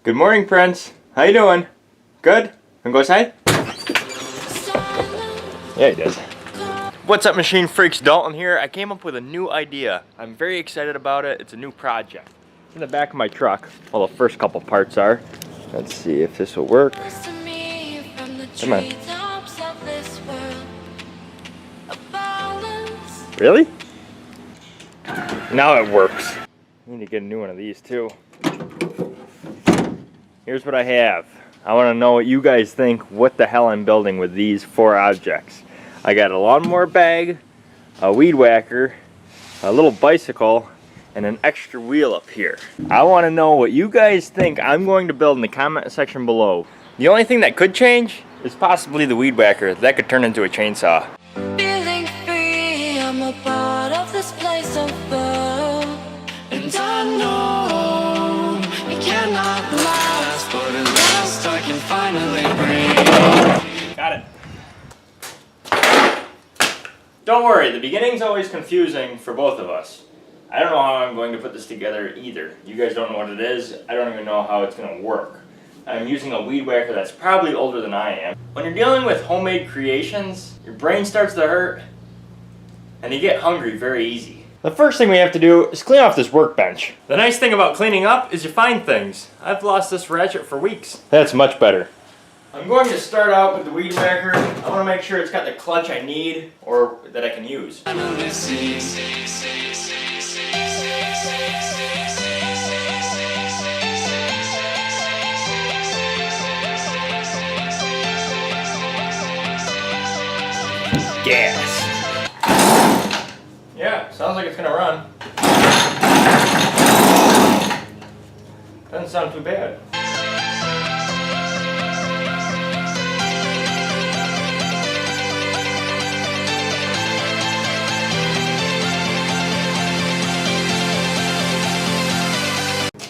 Good morning, Prince. How you doing? Good? Wanna go outside? Yeah, he does. What's up, machine freaks? Dalton here. I came up with a new idea. I'm very excited about it. It's a new project. In the back of my truck, well, the first couple parts are. Let's see if this will work. Come on. Really? Now it works. I need to get a new one of these too. Here's what I have. I want to know what you guys think, what the hell I'm building with these 4 objects. I got a lawnmower bag, a weed whacker, a little bicycle, and an extra wheel up here. I want to know what you guys think I'm going to build in the comment section below. The only thing that could change is possibly the weed whacker. That could turn into a chainsaw. Feeling free, I'm a part of this place of birth. And I know it cannot last, but at last I can finally breathe. Got it. Don't worry, the beginning's always confusing for both of us. I don't know how I'm going to put this together either. You guys don't know what it is. I don't even know how it's going to work. I'm using a weed whacker that's probably older than I am. When you're dealing with homemade creations, your brain starts to hurt and you get hungry very easy. The first thing we have to do is clean off this workbench. The nice thing about cleaning up is you find things. I've lost this ratchet for weeks. That's much better. I'm going to start out with the weed whacker. I want to make sure it's got the clutch I need or that I can use. Gas. Yeah, sounds like it's gonna run. Doesn't sound too bad.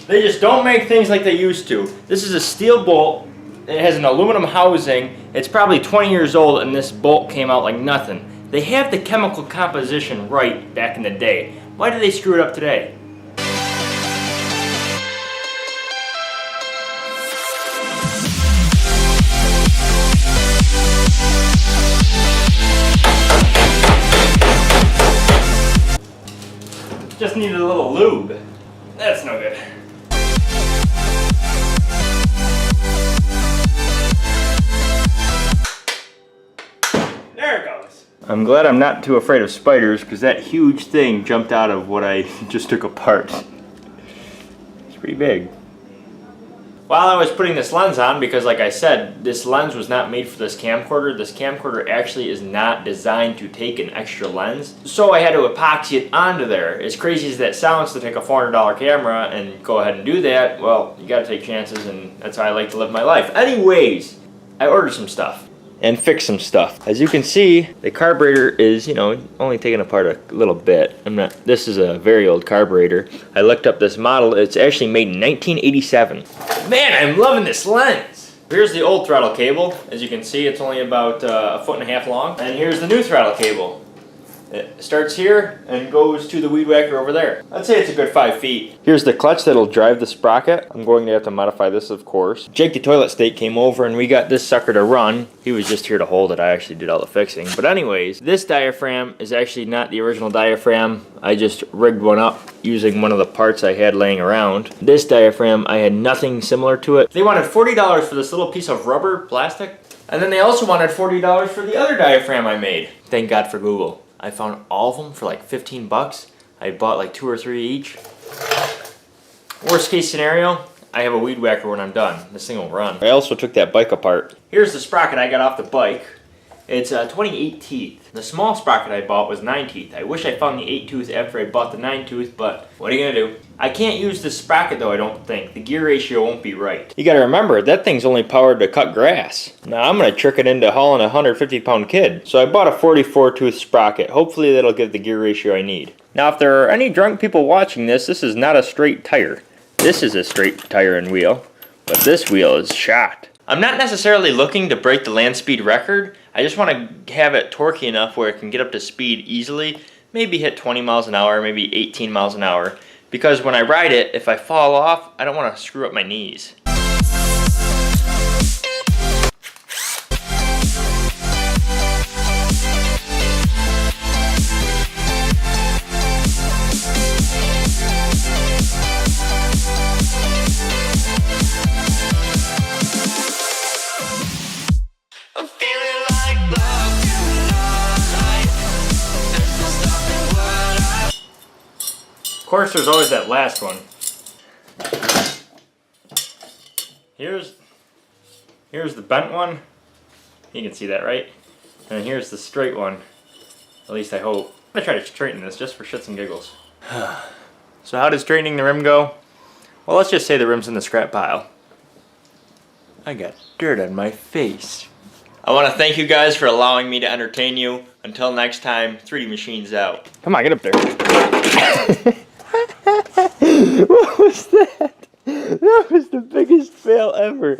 They just don't make things like they used to. This is a steel bolt. It has an aluminum housing. It's probably 20 years old and this bolt came out like nothing. They have the chemical composition right back in the day. Why did they screw it up today? Just needed a little lube. That's no good. There it goes. I'm glad I'm not too afraid of spiders because that huge thing jumped out of what I just took apart. It's pretty big. While I was putting this lens on, because like I said, this lens was not made for this camcorder. This camcorder actually is not designed to take an extra lens. So I had to epoxy it onto there. As crazy as that sounds to take a $400 camera and go ahead and do that, well, you gotta take chances and that's how I like to live my life. Anyways, I ordered some stuff and fix some stuff. As you can see, the carburetor is, only taken apart a little bit. This is a very old carburetor. I looked up this model. It's actually made in 1987. Man, I'm loving this lens. Here's the old throttle cable. As you can see, it's only about 1.5 feet long. And here's the new throttle cable. It starts here and goes to the weed whacker over there. I'd say it's a good 5 feet. Here's the clutch that'll drive the sprocket. I'm going to have to modify this, of course. Jake the Toilet State came over and we got this sucker to run. He was just here to hold it. I actually did all the fixing. But anyways, this diaphragm is actually not the original diaphragm. I just rigged one up using one of the parts I had laying around. This diaphragm, I had nothing similar to it. They wanted $40 for this little piece of rubber plastic. And then they also wanted $40 for the other diaphragm I made. Thank God for Google. I found all of them for like 15 bucks. I bought like 2 or 3 each. Worst case scenario, I have a weed whacker when I'm done. This thing will run. I also took that bike apart. Here's the sprocket I got off the bike. It's 28 teeth. The small sprocket I bought was 9 teeth. I wish I found the 8 tooth after I bought the 9 tooth, but what are you gonna do? I can't use this sprocket though, I don't think. The gear ratio won't be right. You gotta remember, that thing's only powered to cut grass. Now I'm gonna trick it into hauling a 150-pound kid. So I bought a 44 tooth sprocket. Hopefully that'll give the gear ratio I need. Now if there are any drunk people watching this, this is not a straight tire. This is a straight tire and wheel, but this wheel is shot. I'm not necessarily looking to break the land speed record. I just want to have it torquey enough where it can get up to speed easily. Maybe hit 20 miles an hour, maybe 18 miles an hour. Because when I ride it, if I fall off, I don't want to screw up my knees. course, there's always that last one. Here's the bent one. You can see that, right? And here's the straight one. At least I hope. I'm gonna try to straighten this just for shits and giggles. So how does straightening the rim go? Well, let's just say the rim's in the scrap pile. I got dirt on my face. I want to thank you guys for allowing me to entertain you. Until next time, 3D Machine's out. Come on, get up there. What was that? That was the biggest fail ever.